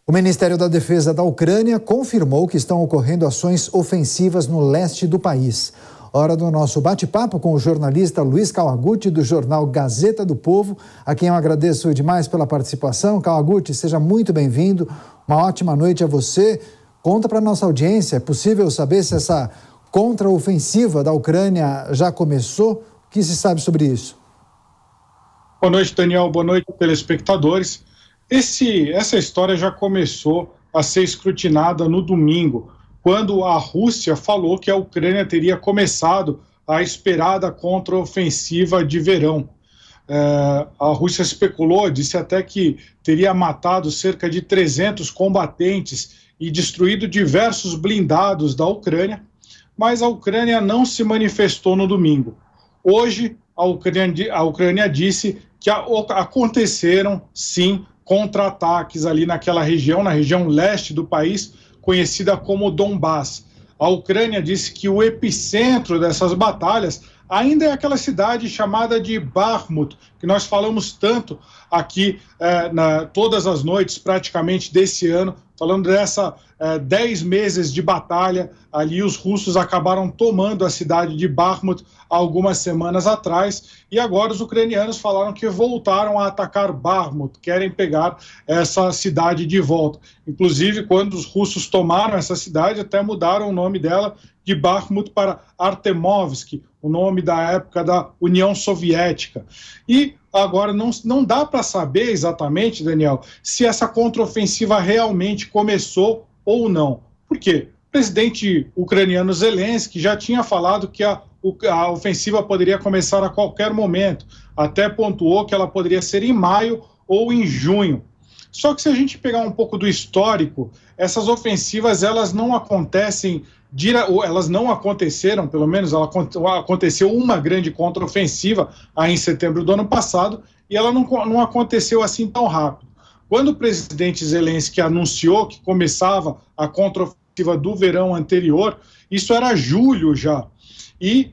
O Ministério da Defesa da Ucrânia confirmou que estão ocorrendo ações ofensivas no leste do país. Hora do nosso bate-papo com o jornalista Luiz Kawaguchi, do jornal Gazeta do Povo, a quem eu agradeço demais pela participação. Kawaguchi, seja muito bem-vindo. Uma ótima noite a você. Conta para a nossa audiência, é possível saber se essa contraofensiva da Ucrânia já começou? O que se sabe sobre isso? Boa noite, Daniel. Boa noite, telespectadores. Essa história já começou a ser escrutinada no domingo, quando a Rússia falou que a Ucrânia teria começado a esperada contraofensiva de verão. A Rússia especulou, disse até que teria matado cerca de 300 combatentes e destruído diversos blindados da Ucrânia, mas a Ucrânia não se manifestou no domingo. Hoje, a Ucrânia disse que aconteceram, sim, contra-ataques ali naquela região, na região leste do país, conhecida como Donbás. A Ucrânia disse que o epicentro dessas batalhas ainda é aquela cidade chamada de Bakhmut, que nós falamos tanto aqui todas as noites praticamente desse ano, falando dessa 10 meses de batalha. Ali os russos acabaram tomando a cidade de Bakhmut há algumas semanas atrás, e agora os ucranianos falaram que voltaram a atacar Bakhmut, querem pegar essa cidade de volta. Inclusive, quando os russos tomaram essa cidade, até mudaram o nome dela de Bakhmut para Artemovsk, o nome da época da União Soviética. E agora não dá para saber exatamente, Daniel, se essa contraofensiva realmente começou ou não. Por quê? O presidente ucraniano Zelensky já tinha falado que a ofensiva poderia começar a qualquer momento, até pontuou que ela poderia ser em maio ou em junho. Só que se a gente pegar um pouco do histórico, essas ofensivas elas não acontecem, elas não aconteceram, pelo menos aconteceu uma grande contraofensiva aí em setembro do ano passado, e ela não aconteceu assim tão rápido. Quando o presidente Zelensky anunciou que começava a contraofensiva do verão anterior, isso era julho já, e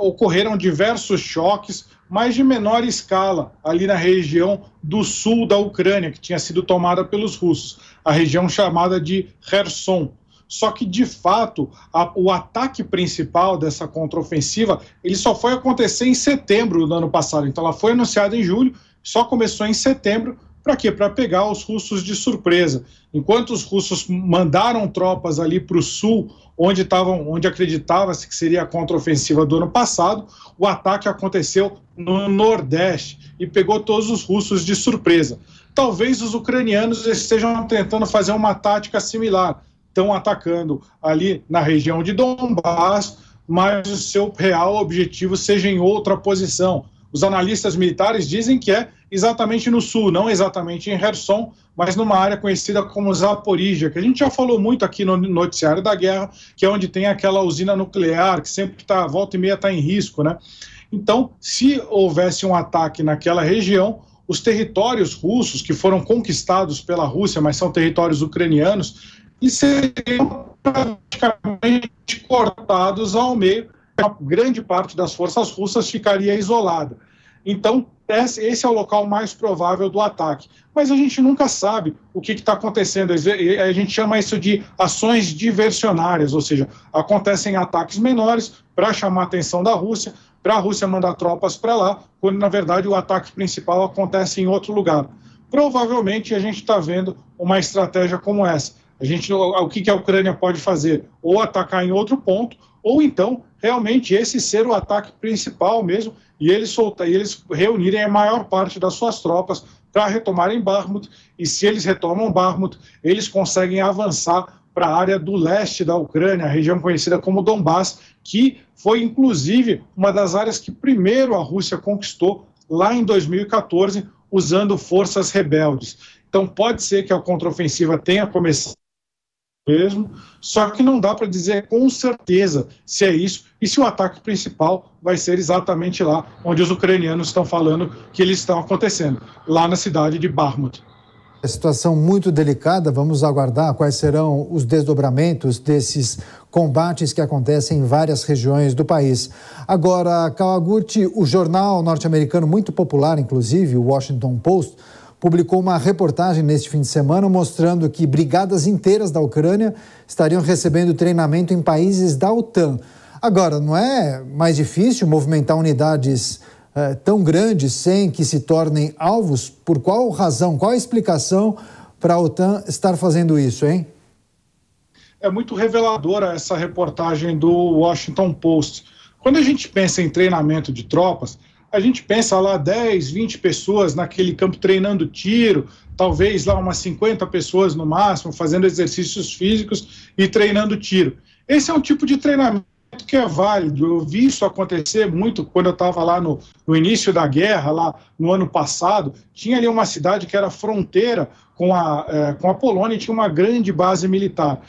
ocorreram diversos choques, mas de menor escala, ali na região do sul da Ucrânia, que tinha sido tomada pelos russos, a região chamada de Kherson. Só que, de fato, o ataque principal dessa contraofensiva, ele só foi acontecer em setembro do ano passado. Então, ela foi anunciada em julho, só começou em setembro. Para quê? Para pegar os russos de surpresa. Enquanto os russos mandaram tropas ali para o sul, onde acreditava-se que seria a contraofensiva do ano passado, o ataque aconteceu no Nordeste e pegou todos os russos de surpresa. Talvez os ucranianos estejam tentando fazer uma tática similar. Estão atacando ali na região de Donbás, mas o seu real objetivo seja em outra posição. Os analistas militares dizem que é exatamente no sul, não exatamente em Kherson, mas numa área conhecida como Zaporígia, que a gente já falou muito aqui no noticiário da guerra, que é onde tem aquela usina nuclear, que sempre volta e meia está em risco, né? Então, se houvesse um ataque naquela região, os territórios russos, que foram conquistados pela Rússia, mas são territórios ucranianos, e seriam praticamente cortados ao meio. A grande parte das forças russas ficaria isolada. Então, esse é o local mais provável do ataque. Mas a gente nunca sabe o que está acontecendo. A gente chama isso de ações diversionárias, ou seja, acontecem ataques menores para chamar a atenção da Rússia, para a Rússia mandar tropas para lá, quando, na verdade, o ataque principal acontece em outro lugar. Provavelmente, a gente está vendo uma estratégia como essa. O que a Ucrânia pode fazer? Ou atacar em outro ponto, ou então, realmente, esse ser o ataque principal mesmo, e eles reunirem a maior parte das suas tropas para retomarem Bakhmut, e se eles retomam Bakhmut, eles conseguem avançar para a área do leste da Ucrânia, a região conhecida como Donbás, que foi, inclusive, uma das áreas que primeiro a Rússia conquistou lá em 2014, usando forças rebeldes. Então, pode ser que a contraofensiva tenha começado mesmo, só que não dá para dizer com certeza se é isso e se o ataque principal vai ser exatamente lá onde os ucranianos estão falando que eles estão acontecendo, lá na cidade de Bakhmut. A situação muito delicada, vamos aguardar quais serão os desdobramentos desses combates que acontecem em várias regiões do país. Agora, Kawaguchi, o jornal norte-americano muito popular, inclusive, o Washington Post, publicou uma reportagem neste fim de semana mostrando que brigadas inteiras da Ucrânia estariam recebendo treinamento em países da OTAN. Agora, não é mais difícil movimentar unidades tão grandes sem que se tornem alvos? Por qual razão, qual a explicação para a OTAN estar fazendo isso, hein? É muito reveladora essa reportagem do Washington Post. Quando a gente pensa em treinamento de tropas, a gente pensa lá 10, 20 pessoas naquele campo treinando tiro, talvez lá umas 50 pessoas no máximo, fazendo exercícios físicos e treinando tiro. Esse é um tipo de treinamento que é válido. Eu vi isso acontecer muito quando eu estava lá no início da guerra, lá no ano passado. Tinha ali uma cidade que era fronteira com a Polônia e tinha uma grande base militar.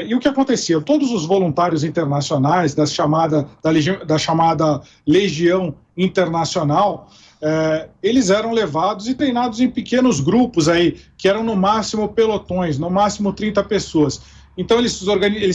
E o que acontecia? Todos os voluntários internacionais da chamada Legião Internacional, eles eram levados e treinados em pequenos grupos aí, que eram no máximo pelotões, no máximo 30 pessoas. Então, eles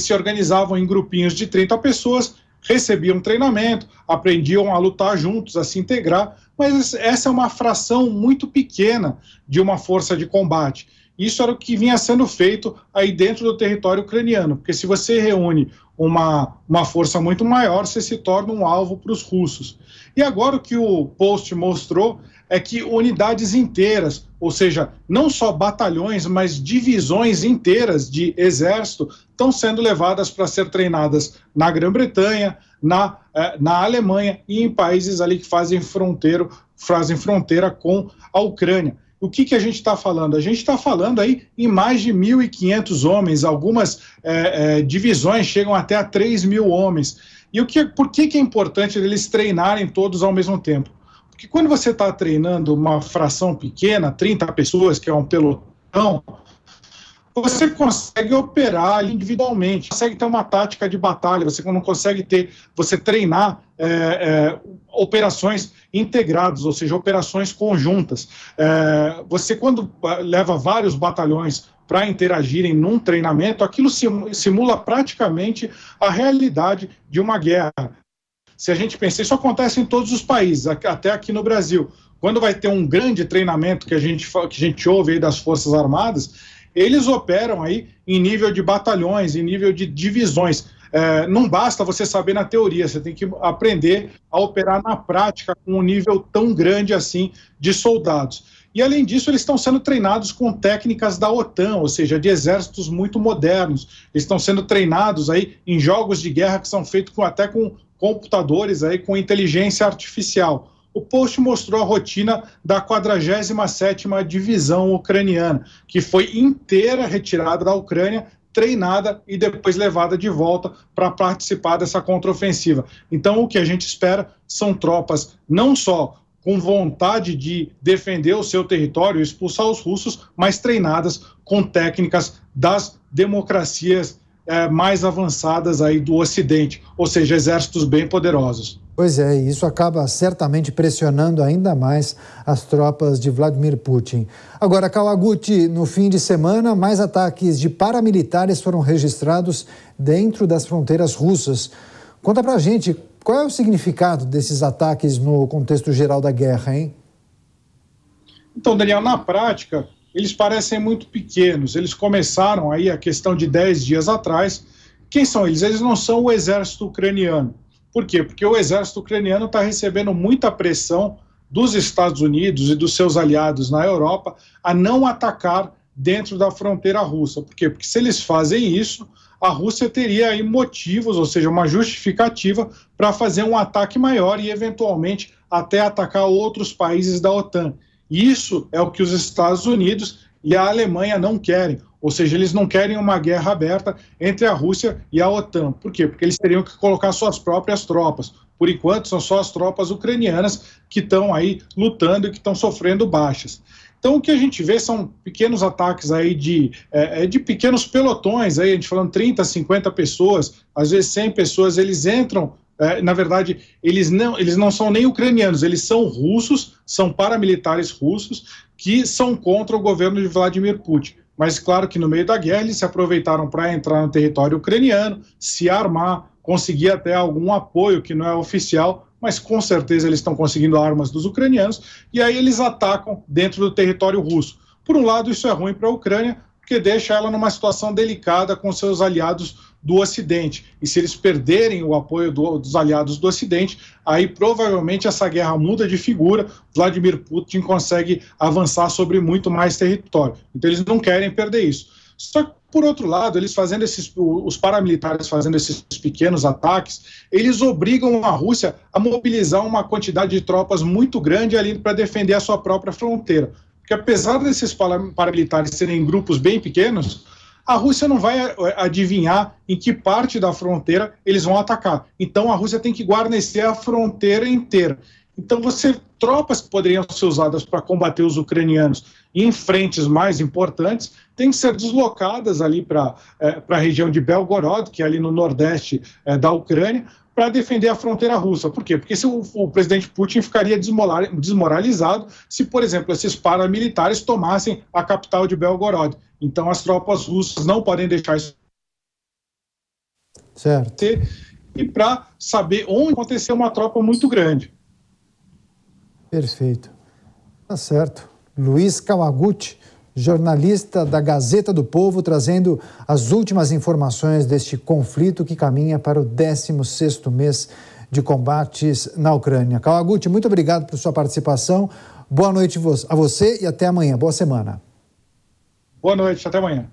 se organizavam em grupinhos de 30 pessoas, recebiam treinamento, aprendiam a lutar juntos, a se integrar, mas essa é uma fração muito pequena de uma força de combate. Isso era o que vinha sendo feito aí dentro do território ucraniano, porque se você reúne uma força muito maior, você se torna um alvo para os russos. E agora o que o Post mostrou é que unidades inteiras, ou seja, não só batalhões, mas divisões inteiras de exército estão sendo levadas para ser treinadas na Grã-Bretanha, na Alemanha e em países ali que fazem fronteira com a Ucrânia. O que a gente está falando? A gente está falando aí em mais de 1.500 homens, algumas divisões chegam até a 3.000 homens. E por que é importante eles treinarem todos ao mesmo tempo? Porque quando você está treinando uma fração pequena, 30 pessoas, que é um pelotão, você consegue operar individualmente, consegue ter uma tática de batalha, você não consegue treinar operações integradas, ou seja, operações conjuntas. Você, quando leva vários batalhões para interagirem num treinamento, aquilo simula praticamente a realidade de uma guerra. Se a gente pensar, isso acontece em todos os países, até aqui no Brasil. Quando vai ter um grande treinamento que a gente ouve aí das Forças Armadas, eles operam aí em nível de batalhões, em nível de divisões. Não basta você saber na teoria, você tem que aprender a operar na prática com um nível tão grande assim de soldados. E, além disso, eles estão sendo treinados com técnicas da OTAN, ou seja, de exércitos muito modernos. Eles estão sendo treinados aí em jogos de guerra que são feitos até com computadores, aí, com inteligência artificial. O Post mostrou a rotina da 47ª Divisão Ucraniana, que foi inteira retirada da Ucrânia, treinada e depois levada de volta para participar dessa contraofensiva. Então, o que a gente espera são tropas não só com vontade de defender o seu território e expulsar os russos, mas treinadas com técnicas das democracias mais avançadas aí do Ocidente, ou seja, exércitos bem poderosos. Pois é, isso acaba certamente pressionando ainda mais as tropas de Vladimir Putin. Agora, Kawaguchi, no fim de semana, mais ataques de paramilitares foram registrados dentro das fronteiras russas. Conta pra gente, qual é o significado desses ataques no contexto geral da guerra, hein? Então, Daniel, na prática, eles parecem muito pequenos. Eles começaram aí a questão de 10 dias atrás. Quem são eles? Eles não são o exército ucraniano. Por quê? Porque o exército ucraniano está recebendo muita pressão dos Estados Unidos e dos seus aliados na Europa a não atacar dentro da fronteira russa. Por quê? Porque se eles fazem isso, a Rússia teria aí motivos, ou seja, uma justificativa para fazer um ataque maior e, eventualmente, até atacar outros países da OTAN. Isso é o que os Estados Unidos e a Alemanha não querem. Ou seja, eles não querem uma guerra aberta entre a Rússia e a OTAN. Por quê? Porque eles teriam que colocar suas próprias tropas. Por enquanto, são só as tropas ucranianas que estão aí lutando e que estão sofrendo baixas. Então, o que a gente vê são pequenos ataques aí de pequenos pelotões, aí, a gente falando 30, 50 pessoas, às vezes 100 pessoas, eles entram. Na verdade, eles não são nem ucranianos, eles são russos, são paramilitares russos que são contra o governo de Vladimir Putin. Mas, claro que no meio da guerra eles se aproveitaram para entrar no território ucraniano, se armar, conseguir até algum apoio que não é oficial, mas com certeza eles estão conseguindo armas dos ucranianos, e aí eles atacam dentro do território russo. Por um lado, isso é ruim para a Ucrânia, porque deixa ela numa situação delicada com seus aliados do Ocidente. E se eles perderem o apoio dos aliados do Ocidente, aí provavelmente essa guerra muda de figura, Vladimir Putin consegue avançar sobre muito mais território. Então eles não querem perder isso. Só que, por outro lado, eles fazendo os paramilitares fazendo esses pequenos ataques, eles obrigam a Rússia a mobilizar uma quantidade de tropas muito grande ali para defender a sua própria fronteira. Porque apesar desses paramilitares serem grupos bem pequenos, a Rússia não vai adivinhar em que parte da fronteira eles vão atacar. Então a Rússia tem que guarnecer a fronteira inteira. Então tropas que poderiam ser usadas para combater os ucranianos em frentes mais importantes têm que ser deslocadas ali para a região de Belgorod, que é ali no nordeste da Ucrânia, para defender a fronteira russa. Por quê? Porque o presidente Putin ficaria desmoralizado se, por exemplo, esses paramilitares tomassem a capital de Belgorod. Então as tropas russas não podem deixar isso acontecer, e para saber onde aconteceu uma tropa muito grande. Perfeito. Tá certo. Luiz Kawaguchi, jornalista da Gazeta do Povo, trazendo as últimas informações deste conflito que caminha para o 16º mês de combates na Ucrânia. Kawaguchi, muito obrigado por sua participação. Boa noite a você e até amanhã. Boa semana. Boa noite, até amanhã.